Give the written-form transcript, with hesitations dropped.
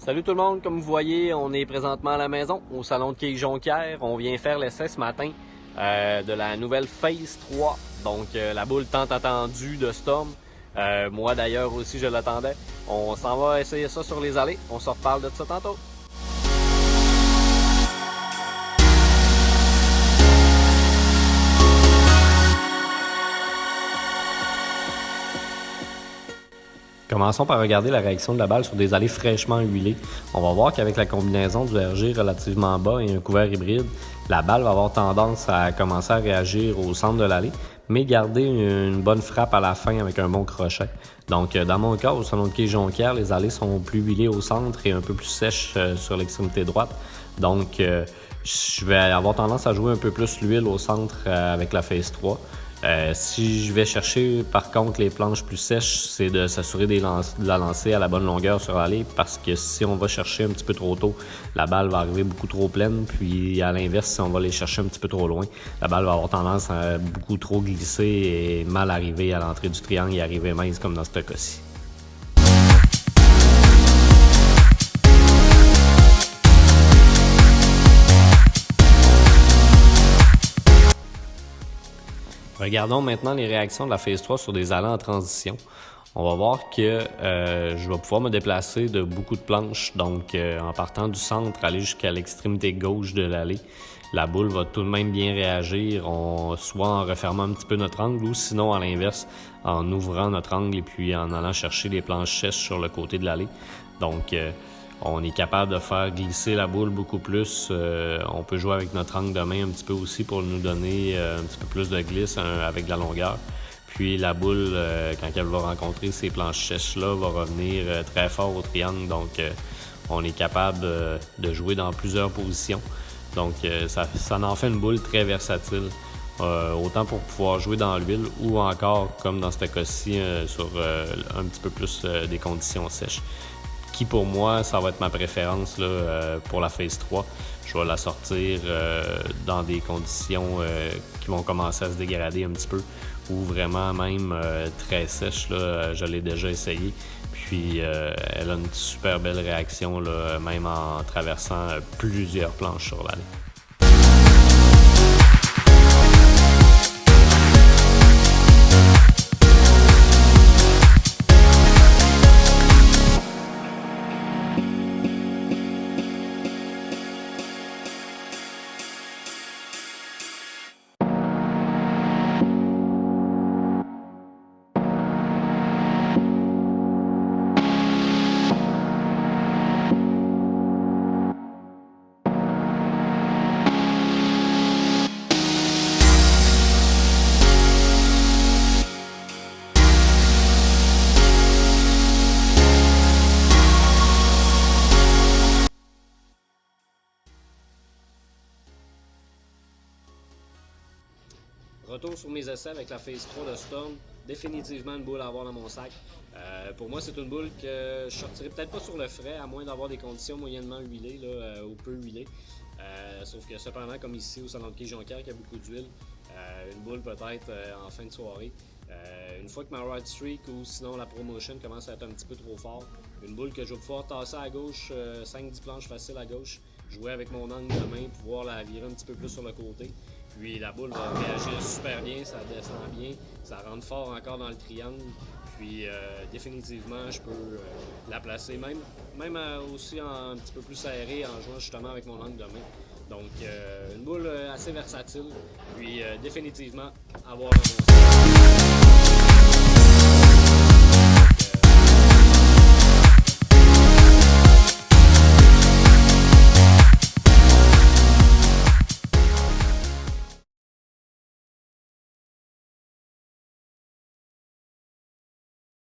Salut tout le monde, comme vous voyez, on est présentement à la maison, au salon de quai Jonquière. On vient faire l'essai ce matin de la nouvelle Phase 3, donc la boule tant attendue de Storm. Moi d'ailleurs aussi je l'attendais. On s'en va essayer ça sur les allées, on se reparle de ça tantôt. Commençons par regarder la réaction de la balle sur des allées fraîchement huilées. On va voir qu'avec la combinaison du RG relativement bas et un couvert hybride, la balle va avoir tendance à commencer à réagir au centre de l'allée, mais garder une bonne frappe à la fin avec un bon crochet. Donc dans mon cas, au salon de quai Jonquière, les allées sont plus huilées au centre et un peu plus sèches sur l'extrémité droite. Donc je vais avoir tendance à jouer un peu plus l'huile au centre avec la Phase 3. Si je vais chercher par contre les planches plus sèches, c'est de s'assurer de la lancer à la bonne longueur sur l'allée, parce que si on va chercher un petit peu trop tôt, la balle va arriver beaucoup trop pleine, puis à l'inverse, si on va les chercher un petit peu trop loin, la balle va avoir tendance à beaucoup trop glisser et mal arriver à l'entrée du triangle et arriver mince comme dans ce cas-ci. Regardons maintenant les réactions de la Phase 3 sur des allées en transition. On va voir que je vais pouvoir me déplacer de beaucoup de planches, donc en partant du centre, aller jusqu'à l'extrémité gauche de l'allée. La boule va tout de même bien réagir, soit en refermant un petit peu notre angle, ou sinon à l'inverse, en ouvrant notre angle et puis en allant chercher les planches sèches sur le côté de l'allée. Donc on est capable de faire glisser la boule beaucoup plus. On peut jouer avec notre angle de main un petit peu aussi pour nous donner un petit peu plus de glisse avec de la longueur. Puis la boule, quand elle va rencontrer ces planches sèches-là, va revenir très fort au triangle. Donc on est capable de jouer dans plusieurs positions. Donc ça en fait une boule très versatile. Autant pour pouvoir jouer dans l'huile ou encore, comme dans ce cas-ci, sur un petit peu plus des conditions sèches. Qui pour moi, ça va être ma préférence là, pour la Phase 3. Je vais la sortir dans des conditions qui vont commencer à se dégrader un petit peu, ou vraiment même très sèche. Là, je l'ai déjà essayé. Puis elle a une super belle réaction, là, même en traversant plusieurs planches sur l'allée. Retour sur mes essais avec la Phase 3 de Storm. Définitivement une boule à avoir dans mon sac. Pour moi, c'est une boule que je sortirais peut-être pas sur le frais, à moins d'avoir des conditions moyennement huilées là, ou peu huilées. Sauf que cependant, comme ici au salon de quai Jonquière, qui a beaucoup d'huile, une boule peut-être en fin de soirée. Une fois que ma ride streak ou sinon la promotion commence à être un petit peu trop fort, une boule que je vais pouvoir tasser à gauche, 5-10 planches faciles à gauche, jouer avec mon angle de main, pouvoir la virer un petit peu plus sur le côté. Puis la boule va réagir super bien, ça descend bien, ça rentre fort encore dans le triangle. Puis définitivement, je peux la placer même aussi un petit peu plus serré en jouant justement avec mon angle de main. Donc une boule assez versatile, puis définitivement avoir dans mon sac.